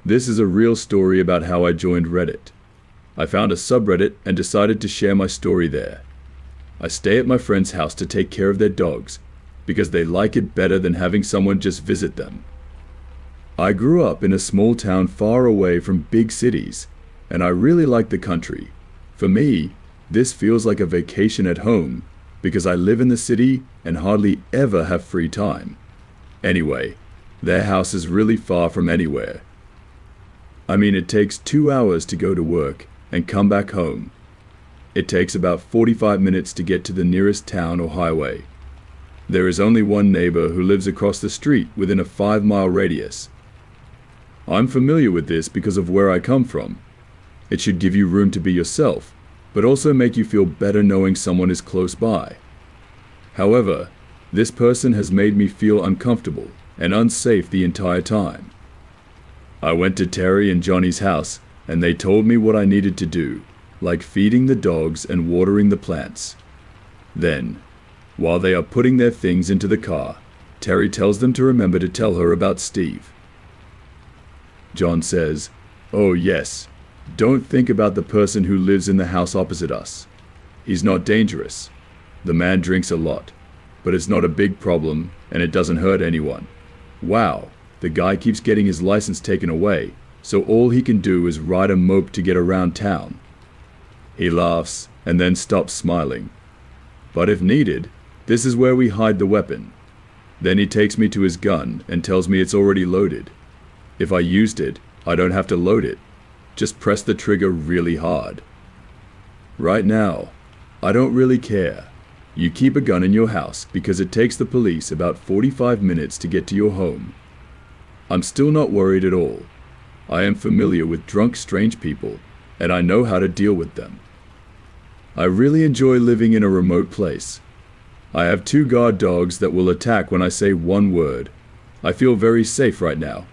This is a real story about how I joined Reddit. I found a subreddit and decided to share my story there. I stay at my friend's house to take care of their dogs because they like it better than having someone just visit them. I grew up in a small town far away from big cities, and I really like the country. For me, this feels like a vacation at home because I live in the city and hardly ever have free time. Anyway, their house is really far from anywhere. I mean, it takes 2 hours to go to work and come back home. It takes about 45 minutes to get to the nearest town or highway. There is only one neighbor who lives across the street within a 5-mile radius. I'm familiar with this because of where I come from. It should give you room to be yourself, but also make you feel better knowing someone is close by. However, this person has made me feel uncomfortable and unsafe the entire time. I went to Terry and Johnny's house and they told me what I needed to do, like feeding the dogs and watering the plants. Then, while they are putting their things into the car, Terry tells them to remember to tell her about Steve. John says, "Oh yes, don't think about the person who lives in the house opposite us. He's not dangerous. The man drinks a lot, but it's not a big problem and it doesn't hurt anyone. Wow, the guy keeps getting his license taken away, so all he can do is ride a mope to get around town." He laughs and then stops smiling. "But if needed, this is where we hide the weapon." Then he takes me to his gun and tells me it's already loaded. If I used it, I don't have to load it. Just press the trigger really hard. Right now, I don't really care. You keep a gun in your house because it takes the police about 45 minutes to get to your home. I'm still not worried at all. I am familiar with drunk, strange people, and I know how to deal with them. I really enjoy living in a remote place. I have 2 guard dogs that will attack when I say one word. I feel very safe right now.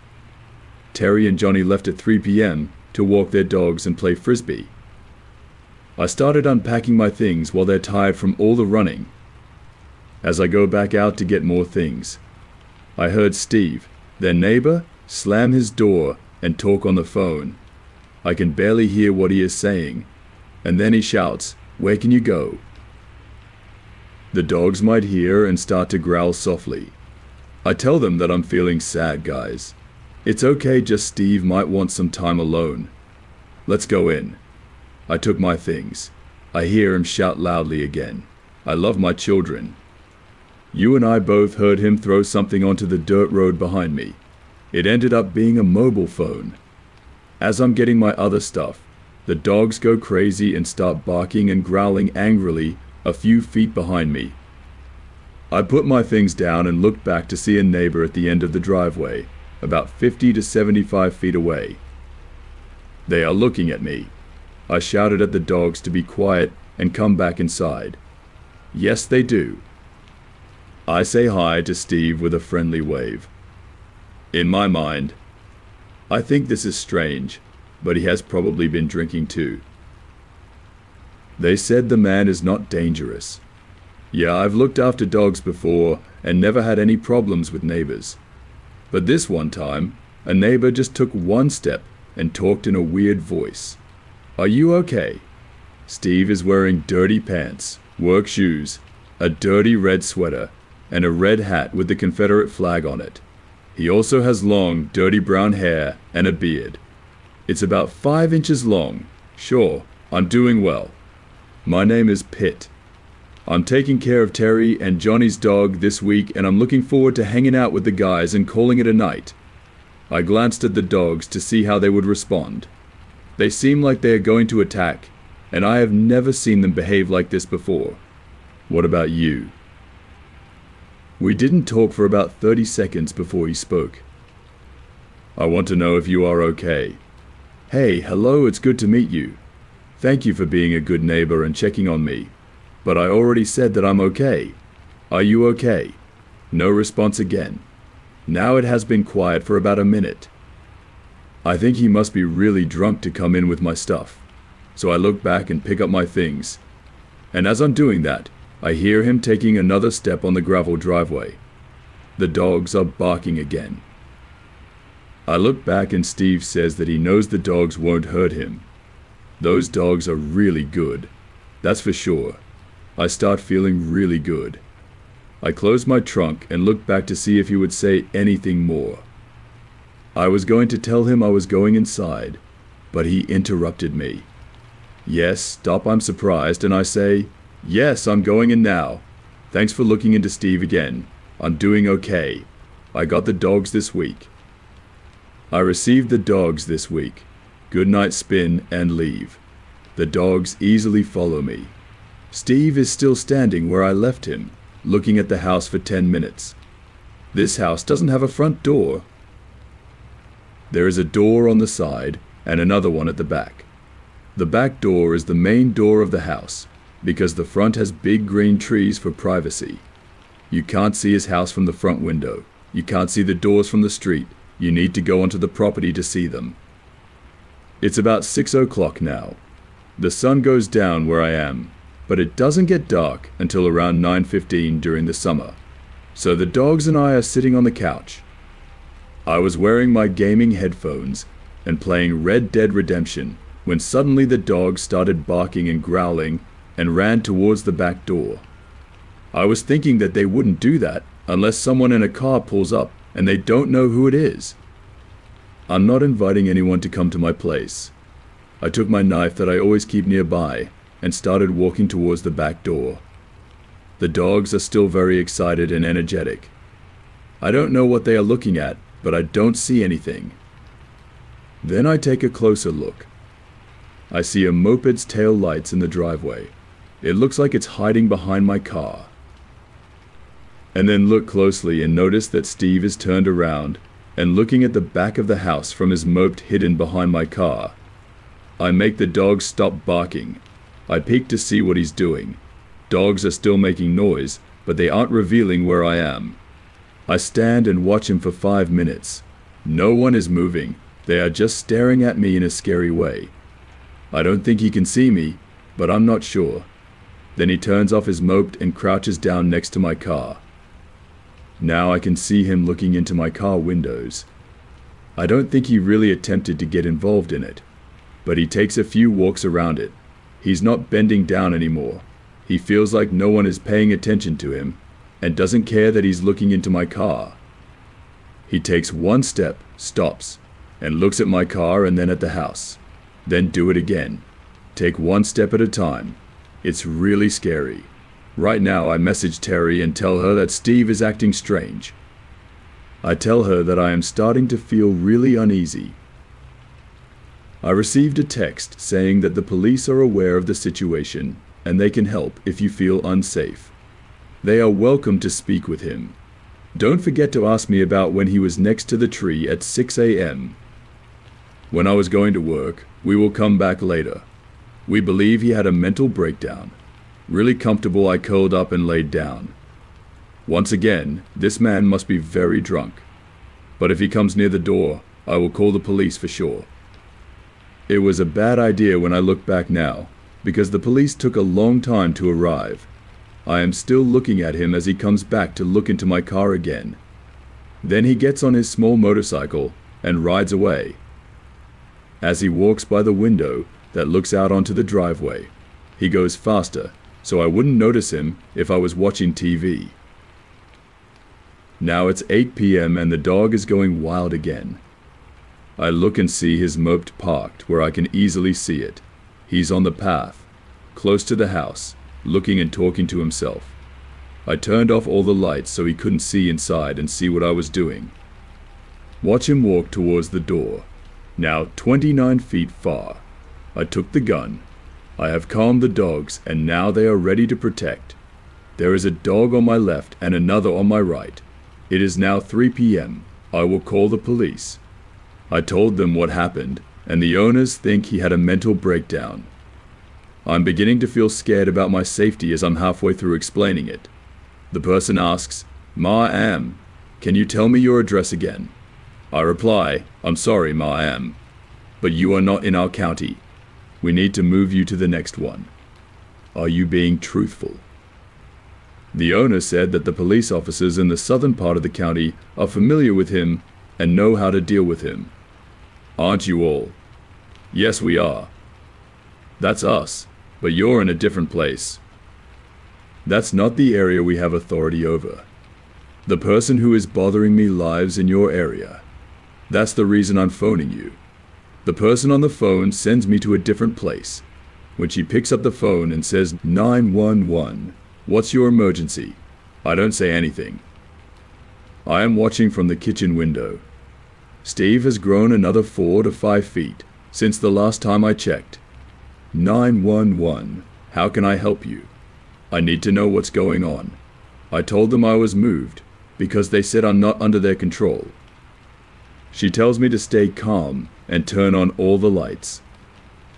Terry and Johnny left at 3 p.m. to walk their dogs and play frisbee. I started unpacking my things while they're tired from all the running. As I go back out to get more things, I heard Steve, their neighbor, slam his door and talk on the phone. I can barely hear what he is saying, and then he shouts, "Where can you go?" The dogs might hear and start to growl softly. I tell them that I'm feeling sad, guys. It's okay, just Steve might want some time alone. Let's go in. I took my things. I hear him shout loudly again. I love my children. You and I both heard him throw something onto the dirt road behind me. It ended up being a mobile phone. As I'm getting my other stuff, the dogs go crazy and start barking and growling angrily a few feet behind me. I put my things down and looked back to see a neighbor at the end of the driveway, about 50 to 75 feet away. They are looking at me. I shouted at the dogs to be quiet and come back inside. Yes, they do. I say hi to Steve with a friendly wave. In my mind, I think this is strange, but he has probably been drinking too. They said the man is not dangerous. Yeah, I've looked after dogs before and never had any problems with neighbors. But this one time, a neighbor just took one step and talked in a weird voice. "Are you okay?" Steve is wearing dirty pants, work shoes, a dirty red sweater, and a red hat with the Confederate flag on it. He also has long, dirty brown hair and a beard. It's about 5 inches long. Sure, I'm doing well. My name is Pitt. I'm taking care of Terry and Johnny's dog this week, and I'm looking forward to hanging out with the guys and calling it a night. I glanced at the dogs to see how they would respond. They seem like they are going to attack, and I have never seen them behave like this before. What about you? We didn't talk for about 30 seconds before he spoke. I want to know if you are okay. Hey, hello, it's good to meet you. Thank you for being a good neighbor and checking on me. But I already said that I'm okay. Are you okay? No response again. Now it has been quiet for about a minute. I think he must be really drunk to come in with my stuff. So I look back and pick up my things. And as I'm doing that, I hear him taking another step on the gravel driveway. The dogs are barking again. I look back and Steve says that he knows the dogs won't hurt him. Those dogs are really good. That's for sure. I start feeling really good. I close my trunk and look back to see if he would say anything more. I was going to tell him I was going inside, but he interrupted me. Yes, stop, I'm surprised, and I say, yes, I'm going in now. Thanks for looking into Steve again. I'm doing okay. I got the dogs this week. I received the dogs this week. Good night, spin, and leave. The dogs easily follow me. Steve is still standing where I left him, looking at the house for 10 minutes. This house doesn't have a front door. There is a door on the side and another one at the back. The back door is the main door of the house because the front has big green trees for privacy. You can't see his house from the front window. You can't see the doors from the street. You need to go onto the property to see them. It's about 6 o'clock now. The sun goes down where I am, but it doesn't get dark until around 9:15 during the summer. So the dogs and I are sitting on the couch. I was wearing my gaming headphones and playing Red Dead Redemption when suddenly the dogs started barking and growling and ran towards the back door. I was thinking that they wouldn't do that unless someone in a car pulls up and they don't know who it is. I'm not inviting anyone to come to my place. I took my knife that I always keep nearby and started walking towards the back door. The dogs are still very excited and energetic. I don't know what they are looking at, but I don't see anything. Then I take a closer look. I see a moped's tail lights in the driveway. It looks like it's hiding behind my car. And then look closely and notice that Steve is turned around and looking at the back of the house from his moped hidden behind my car. I make the dogs stop barking. I peek to see what he's doing. Dogs are still making noise, but they aren't revealing where I am. I stand and watch him for 5 minutes. No one is moving. They are just staring at me in a scary way. I don't think he can see me, but I'm not sure. Then he turns off his moped and crouches down next to my car. Now I can see him looking into my car windows. I don't think he really attempted to get involved in it, but he takes a few walks around it. He's not bending down anymore. He feels like no one is paying attention to him and doesn't care that he's looking into my car. He takes one step, stops, and looks at my car and then at the house. Then do it again. Take one step at a time. It's really scary. Right now I message Terry and tell her that Steve is acting strange. I tell her that I am starting to feel really uneasy. I received a text saying that the police are aware of the situation and they can help if you feel unsafe. They are welcome to speak with him. Don't forget to ask me about when he was next to the tree at 6 a.m. When I was going to work, we will come back later. We believe he had a mental breakdown. Really comfortable, I curled up and laid down. Once again, this man must be very drunk. But if he comes near the door, I will call the police for sure. It was a bad idea when I look back now, because the police took a long time to arrive. I am still looking at him as he comes back to look into my car again. Then he gets on his small motorcycle and rides away. As he walks by the window that looks out onto the driveway, he goes faster, so I wouldn't notice him if I was watching TV. Now it's 8 p.m. and the dog is going wild again. I look and see his moped parked where I can easily see it. He's on the path, close to the house, looking and talking to himself. I turned off all the lights so he couldn't see inside and see what I was doing. Watch him walk towards the door, now 29 feet far. I took the gun. I have calmed the dogs and now they are ready to protect. There is a dog on my left and another on my right. It is now 3 p.m. I will call the police. I told them what happened and the owners think he had a mental breakdown. I'm beginning to feel scared about my safety as I'm halfway through explaining it. The person asks, "Ma-am, can you tell me your address again?" I reply, "I'm sorry, Ma-am, but you are not in our county. We need to move you to the next one. Are you being truthful?" The owner said that the police officers in the southern part of the county are familiar with him and know how to deal with him. Aren't you all? Yes, we are. That's us, but you're in a different place. That's not the area we have authority over. The person who is bothering me lives in your area. That's the reason I'm phoning you. The person on the phone sends me to a different place. When she picks up the phone and says 911, what's your emergency? I don't say anything. I am watching from the kitchen window. Steve has grown another 4 to 5 feet since the last time I checked. 911, how can I help you? I need to know what's going on. I told them I was moved because they said I'm not under their control. She tells me to stay calm and turn on all the lights.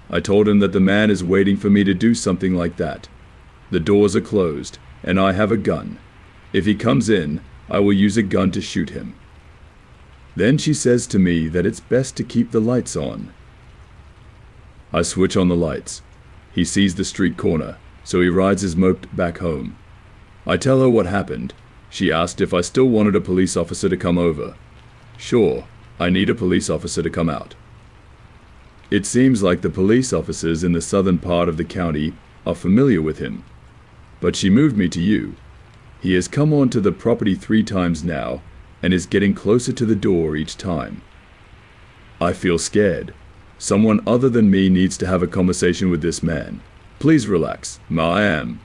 I told him that the man is waiting for me to do something like that. The doors are closed, and I have a gun. If he comes in, I will use a gun to shoot him. Then she says to me that it's best to keep the lights on. I switch on the lights. He sees the street corner, so he rides his moped back home. I tell her what happened. She asked if I still wanted a police officer to come over. Sure, I need a police officer to come out. It seems like the police officers in the southern part of the county are familiar with him. But she moved me to you. He has come onto the property 3 times now and is getting closer to the door each time. I feel scared. Someone other than me needs to have a conversation with this man. Please relax. I am.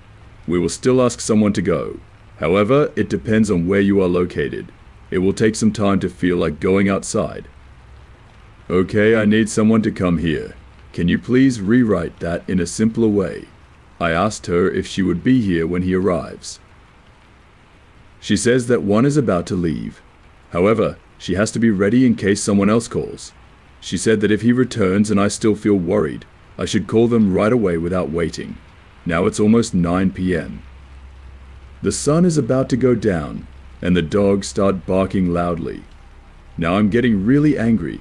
We will still ask someone to go. However, it depends on where you are located. It will take some time to feel like going outside. Okay, I need someone to come here. Can you please rewrite that in a simpler way? I asked her if she would be here when he arrives. She says that one is about to leave. However, she has to be ready in case someone else calls. She said that if he returns and I still feel worried, I should call them right away without waiting. Now it's almost 9 p.m. The sun is about to go down, and the dogs start barking loudly. Now I'm getting really angry.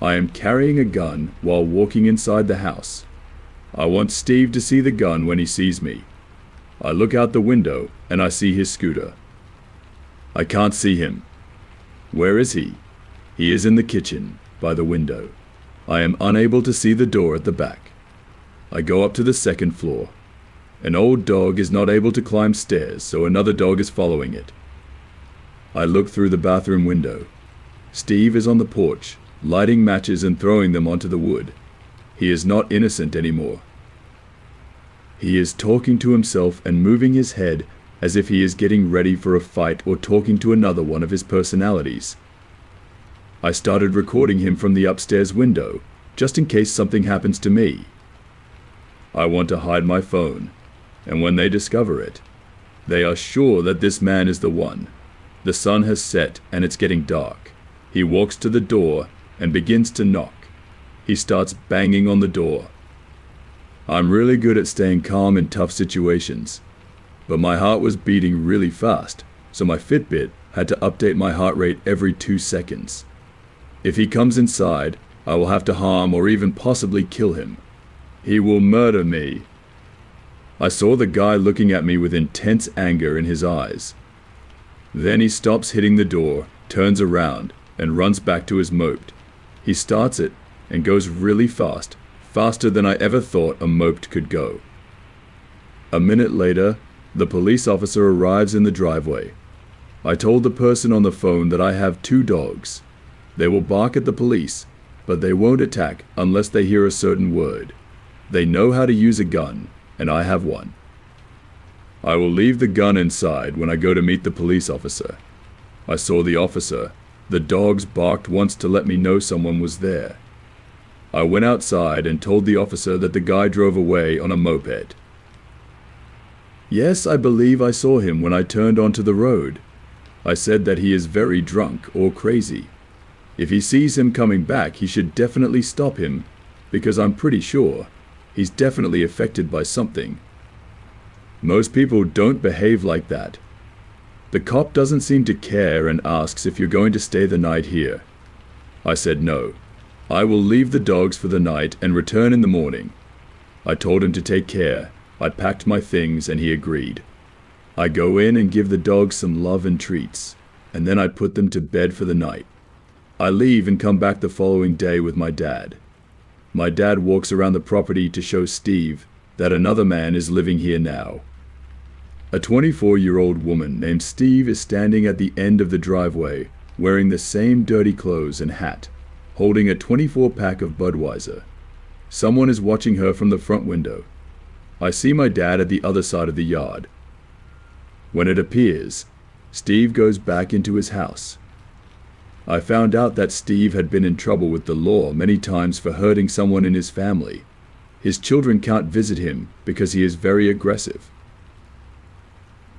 I am carrying a gun while walking inside the house. I want Steve to see the gun when he sees me. I look out the window and I see his scooter. I can't see him. Where is he? He is in the kitchen, by the window. I am unable to see the door at the back. I go up to the 2nd floor. An old dog is not able to climb stairs, so another dog is following it. I look through the bathroom window. Steve is on the porch, lighting matches and throwing them onto the wood. He is not innocent anymore. He is talking to himself and moving his head as if he is getting ready for a fight or talking to another one of his personalities. I started recording him from the upstairs window, just in case something happens to me. I want to hide my phone, and when they discover it, they are sure that this man is the one. The sun has set and it's getting dark. He walks to the door and begins to knock. He starts banging on the door. I'm really good at staying calm in tough situations, but my heart was beating really fast, so my Fitbit had to update my heart rate every 2 seconds. If he comes inside, I will have to harm or even possibly kill him. He will murder me. I saw the guy looking at me with intense anger in his eyes. Then he stops hitting the door, turns around, and runs back to his moped. He starts it and goes really fast, faster than I ever thought a moped could go. A minute later, the police officer arrives in the driveway. I told the person on the phone that I have 2 dogs. They will bark at the police, but they won't attack unless they hear a certain word. They know how to use a gun, and I have one. I will leave the gun inside when I go to meet the police officer. I saw the officer. The dogs barked once to let me know someone was there. I went outside and told the officer that the guy drove away on a moped. Yes, I believe I saw him when I turned onto the road. I said that he is very drunk or crazy. If he sees him coming back, he should definitely stop him, because I'm pretty sure he's definitely affected by something. Most people don't behave like that. The cop doesn't seem to care and asks if you're going to stay the night here. I said no. I will leave the dogs for the night and return in the morning. I told him to take care. I packed my things and he agreed. I go in and give the dogs some love and treats, and then I put them to bed for the night. I leave and come back the following day with my dad. My dad walks around the property to show Steve that another man is living here now. A 24-year-old woman named Steve is standing at the end of the driveway wearing the same dirty clothes and hat, holding a 24-pack of Budweiser. Someone is watching her from the front window. I see my dad at the other side of the yard. When it appears, Steve goes back into his house. I found out that Steve had been in trouble with the law many times for hurting someone in his family. His children can't visit him because he is very aggressive.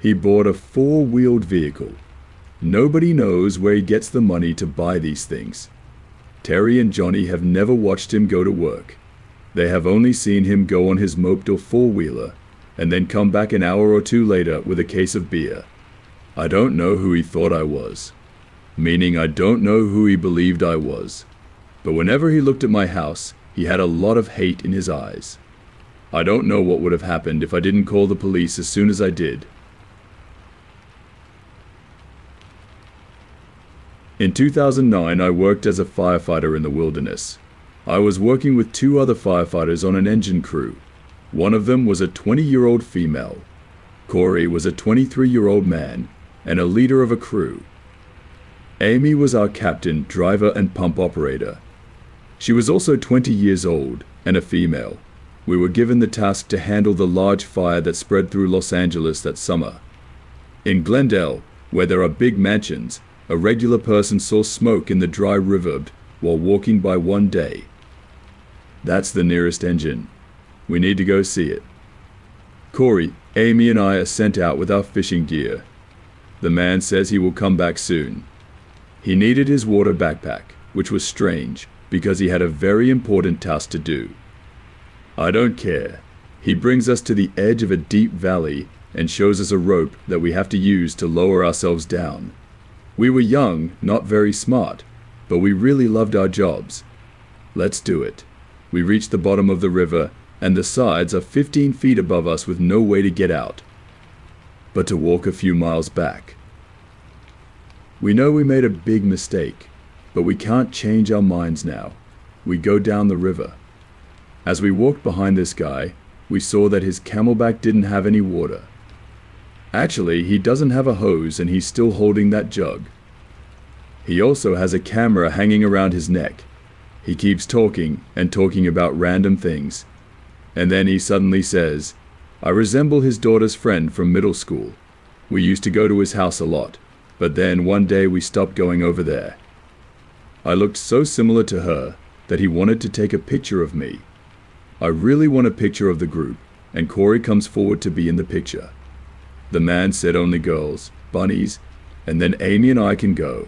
He bought a four-wheeled vehicle. Nobody knows where he gets the money to buy these things. Terry and Johnny have never watched him go to work. They have only seen him go on his moped or four-wheeler and then come back an hour or two later with a case of beer. I don't know who he thought I was. Meaning I don't know who he believed I was. But whenever he looked at my house, he had a lot of hate in his eyes. I don't know what would have happened if I didn't call the police as soon as I did. In 2009, I worked as a firefighter in the wilderness. I was working with two other firefighters on an engine crew. One of them was a 20-year-old female. Corey was a 23-year-old man and a leader of a crew. Amy was our captain, driver, and pump operator. She was also 20 years old and a female. We were given the task to handle the large fire that spread through Los Angeles that summer. In Glendale, where there are big mansions, a regular person saw smoke in the dry riverbed while walking by one day. That's the nearest engine. We need to go see it. Corey, Amy, and I are sent out with our fishing gear. The man says he will come back soon. He needed his water backpack, which was strange because he had a very important task to do. I don't care. He brings us to the edge of a deep valley and shows us a rope that we have to use to lower ourselves down. We were young, not very smart, but we really loved our jobs. Let's do it. We reach the bottom of the river, and the sides are 15 feet above us with no way to get out, but to walk a few miles back. We know we made a big mistake, but we can't change our minds now. We go down the river. As we walked behind this guy, we saw that his camelback didn't have any water. Actually, he doesn't have a hose and he's still holding that jug. He also has a camera hanging around his neck. He keeps talking and talking about random things. And then he suddenly says, "I resemble his daughter's friend from middle school. We used to go to his house a lot, but then one day we stopped going over there." I looked so similar to her that he wanted to take a picture of me. I really want a picture of the group, and Corey comes forward to be in the picture. The man said only girls, bunnies, and then Amy and I can go.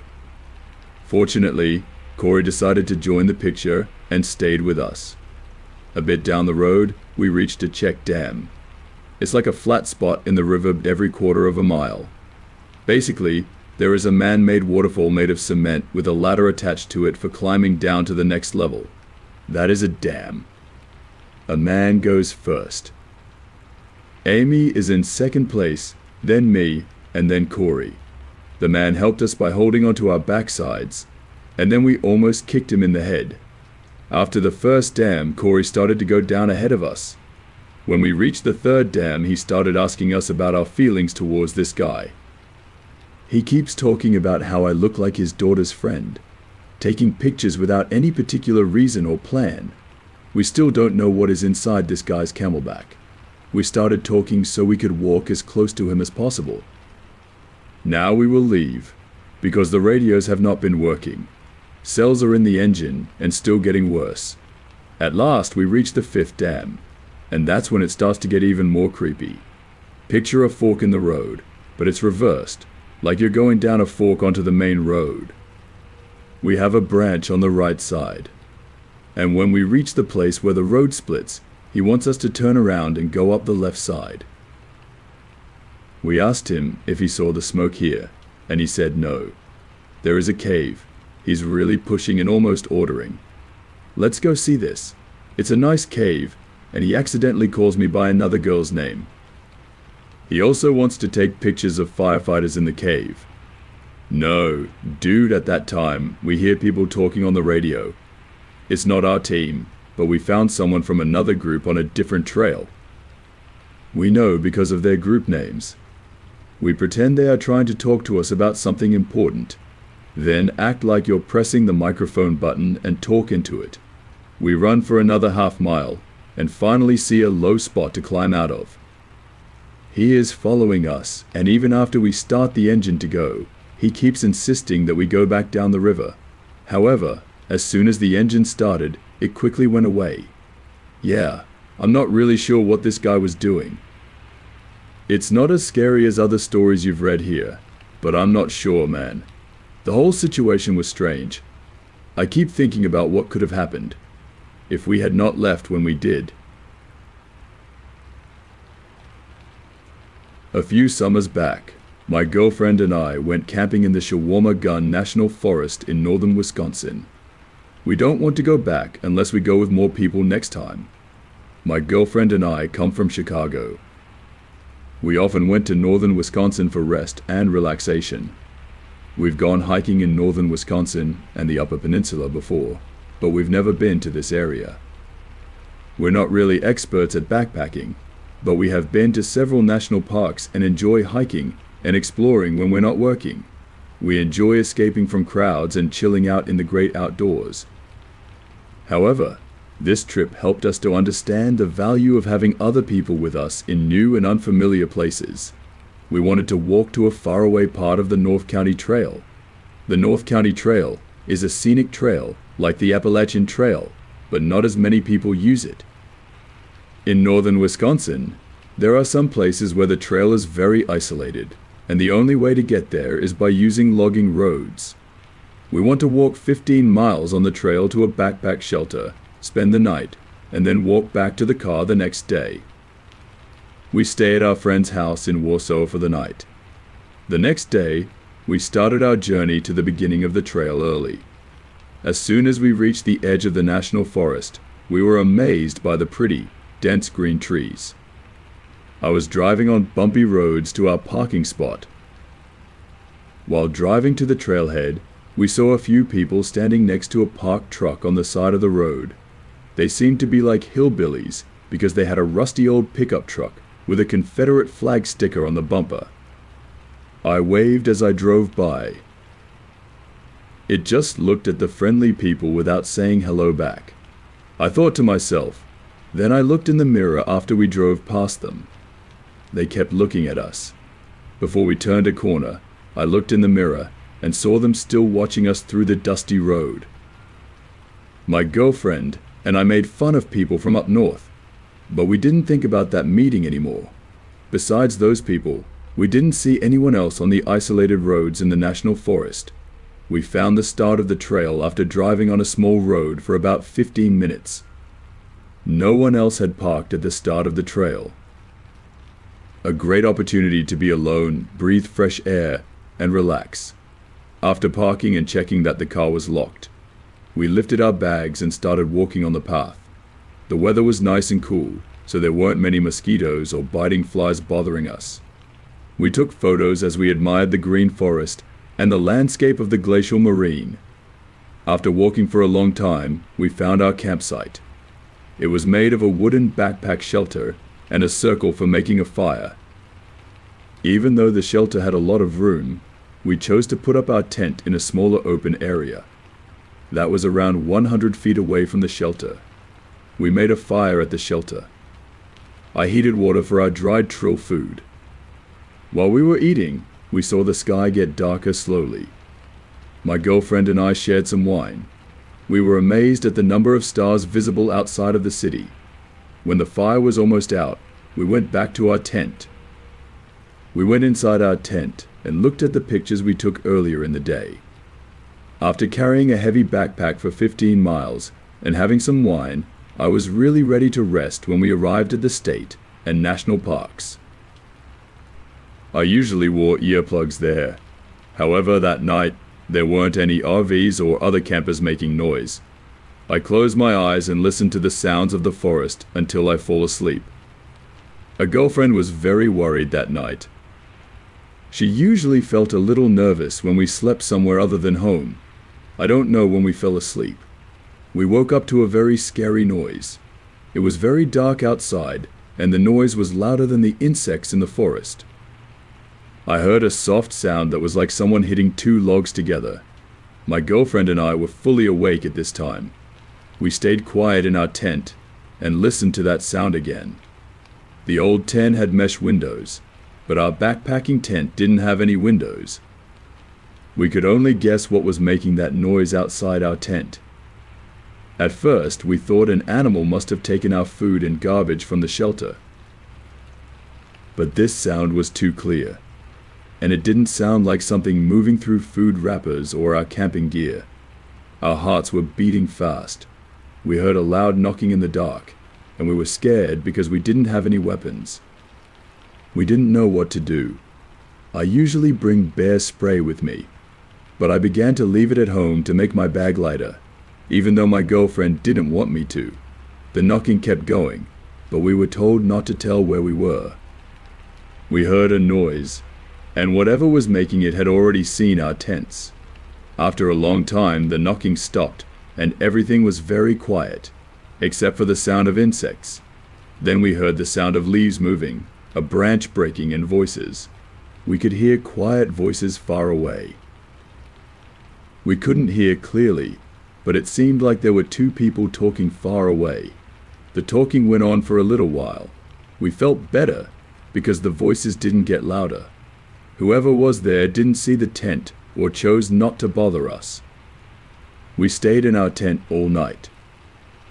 Fortunately, Corey decided to join the picture and stayed with us. A bit down the road, we reached a check dam. It's like a flat spot in the river every quarter of a mile. Basically, there is a man-made waterfall made of cement with a ladder attached to it for climbing down to the next level. That is a dam. A man goes first. Amy is in second place, then me, and then Corey. The man helped us by holding onto our backsides, and then we almost kicked him in the head. After the first dam, Corey started to go down ahead of us. When we reached the third dam, he started asking us about our feelings towards this guy. He keeps talking about how I look like his daughter's friend, taking pictures without any particular reason or plan. We still don't know what is inside this guy's camelback. We started talking so we could walk as close to him as possible. Now we will leave, because the radios have not been working. Cells are in the engine and still getting worse. At last we reach the fifth dam, and that's when it starts to get even more creepy. Picture a fork in the road, but it's reversed, like you're going down a fork onto the main road. We have a branch on the right side, and when we reach the place where the road splits, he wants us to turn around and go up the left side. We asked him if he saw the smoke here, and he said no. There is a cave. He's really pushing and almost ordering. Let's go see this. It's a nice cave, and he accidentally calls me by another girl's name. He also wants to take pictures of firefighters in the cave. No, dude, at that time, we hear people talking on the radio. It's not our team, but we found someone from another group on a different trail. We know because of their group names. We pretend they are trying to talk to us about something important, then act like you're pressing the microphone button and talk into it. We run for another half-mile and finally see a low spot to climb out of. He is following us, and even after we start the engine to go, he keeps insisting that we go back down the river. However, as soon as the engine started, it quickly went away. Yeah, I'm not really sure what this guy was doing. It's not as scary as other stories you've read here, but I'm not sure, man. The whole situation was strange. I keep thinking about what could have happened if we had not left when we did. A few summers back, my girlfriend and I went camping in the Shawarma Gun National Forest in northern Wisconsin. We don't want to go back unless we go with more people next time. My girlfriend and I come from Chicago. We often went to northern Wisconsin for rest and relaxation. We've gone hiking in northern Wisconsin and the Upper Peninsula before, but we've never been to this area. We're not really experts at backpacking, but we have been to several national parks and enjoy hiking and exploring when we're not working. We enjoy escaping from crowds and chilling out in the great outdoors. However, this trip helped us to understand the value of having other people with us in new and unfamiliar places. We wanted to walk to a faraway part of the North County Trail. The North County Trail is a scenic trail like the Appalachian Trail, but not as many people use it. In northern Wisconsin, there are some places where the trail is very isolated, and the only way to get there is by using logging roads. We want to walk 15 miles on the trail to a backpack shelter, spend the night, and then walk back to the car the next day. We stay at our friend's house in Warsaw for the night. The next day, we started our journey to the beginning of the trail early. As soon as we reached the edge of the national forest, we were amazed by the pretty, dense green trees. I was driving on bumpy roads to our parking spot. While driving to the trailhead, we saw a few people standing next to a parked truck on the side of the road. They seemed to be like hillbillies because they had a rusty old pickup truck with a Confederate flag sticker on the bumper. I waved as I drove by. It just looked at the friendly people without saying hello back. I thought to myself, then I looked in the mirror after we drove past them. They kept looking at us. Before we turned a corner, I looked in the mirror and saw them still watching us through the dusty road. My girlfriend and I made fun of people from up north, but we didn't think about that meeting anymore. Besides those people, we didn't see anyone else on the isolated roads in the national forest. We found the start of the trail after driving on a small road for about 15 minutes. No one else had parked at the start of the trail. A great opportunity to be alone, breathe fresh air, and relax. After parking and checking that the car was locked, we lifted our bags and started walking on the path. The weather was nice and cool, so there weren't many mosquitoes or biting flies bothering us. We took photos as we admired the green forest and the landscape of the glacial marine. After walking for a long time, we found our campsite. It was made of a wooden backpack shelter and a circle for making a fire. Even though the shelter had a lot of room, we chose to put up our tent in a smaller open area. That was around 100 feet away from the shelter. We made a fire at the shelter. I heated water for our dried trill food. While we were eating, we saw the sky get darker slowly. My girlfriend and I shared some wine. We were amazed at the number of stars visible outside of the city. When the fire was almost out, we went back to our tent. We went inside our tent and looked at the pictures we took earlier in the day. After carrying a heavy backpack for 15 miles and having some wine, I was really ready to rest when we arrived at the state and national parks. I usually wore earplugs there. However, that night, there weren't any RVs or other campers making noise. I close my eyes and listen to the sounds of the forest until I fall asleep. A girlfriend was very worried that night. She usually felt a little nervous when we slept somewhere other than home. I don't know when we fell asleep. We woke up to a very scary noise. It was very dark outside, and the noise was louder than the insects in the forest. I heard a soft sound that was like someone hitting two logs together. My girlfriend and I were fully awake at this time. We stayed quiet in our tent and listened to that sound again. The old tent had mesh windows, but our backpacking tent didn't have any windows. We could only guess what was making that noise outside our tent. At first, we thought an animal must have taken our food and garbage from the shelter. But this sound was too clear, and it didn't sound like something moving through food wrappers or our camping gear. Our hearts were beating fast. We heard a loud knocking in the dark, and we were scared because we didn't have any weapons. We didn't know what to do. I usually bring bear spray with me, but I began to leave it at home to make my bag lighter, even though my girlfriend didn't want me to. The knocking kept going, but we were told not to tell where we were. We heard a noise, and whatever was making it had already seen our tents. After a long time, the knocking stopped, and everything was very quiet, except for the sound of insects. Then we heard the sound of leaves moving, a branch breaking, and voices. We could hear quiet voices far away. We couldn't hear clearly, but it seemed like there were two people talking far away. The talking went on for a little while. We felt better because the voices didn't get louder. Whoever was there didn't see the tent or chose not to bother us. We stayed in our tent all night,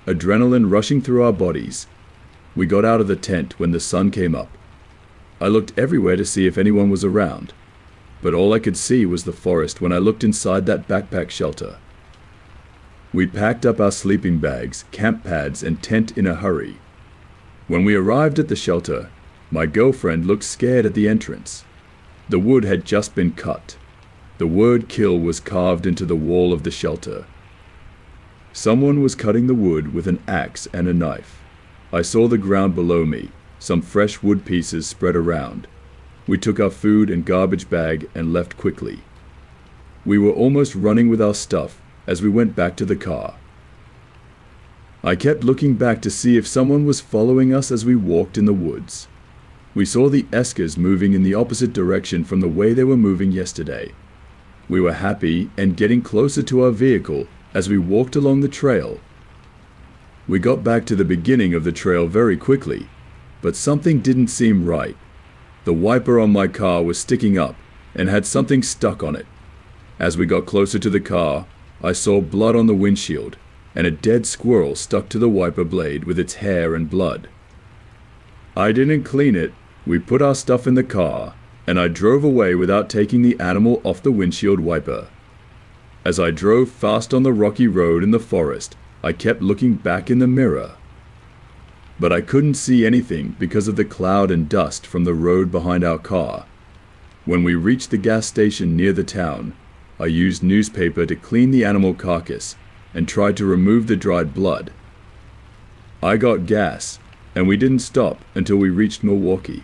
adrenaline rushing through our bodies. We got out of the tent when the sun came up. I looked everywhere to see if anyone was around, but all I could see was the forest when I looked inside that backpack shelter. We packed up our sleeping bags, camp pads, and tent in a hurry. When we arrived at the shelter, my girlfriend looked scared at the entrance. The wood had just been cut. The word "kill" was carved into the wall of the shelter. Someone was cutting the wood with an axe and a knife. I saw the ground below me, some fresh wood pieces spread around. We took our food and garbage bag and left quickly. We were almost running with our stuff as we went back to the car. I kept looking back to see if someone was following us as we walked in the woods. We saw the eskers moving in the opposite direction from the way they were moving yesterday. We were happy and getting closer to our vehicle as we walked along the trail. We got back to the beginning of the trail very quickly, but something didn't seem right. The wiper on my car was sticking up and had something stuck on it. As we got closer to the car, I saw blood on the windshield and a dead squirrel stuck to the wiper blade with its hair and blood. I didn't clean it. We put our stuff in the car, and I drove away without taking the animal off the windshield wiper. As I drove fast on the rocky road in the forest, I kept looking back in the mirror. But I couldn't see anything because of the cloud and dust from the road behind our car. When we reached the gas station near the town, I used newspaper to clean the animal carcass and tried to remove the dried blood. I got gas, and we didn't stop until we reached Milwaukee.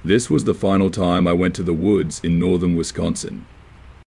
This was the final time I went to the woods in northern Wisconsin.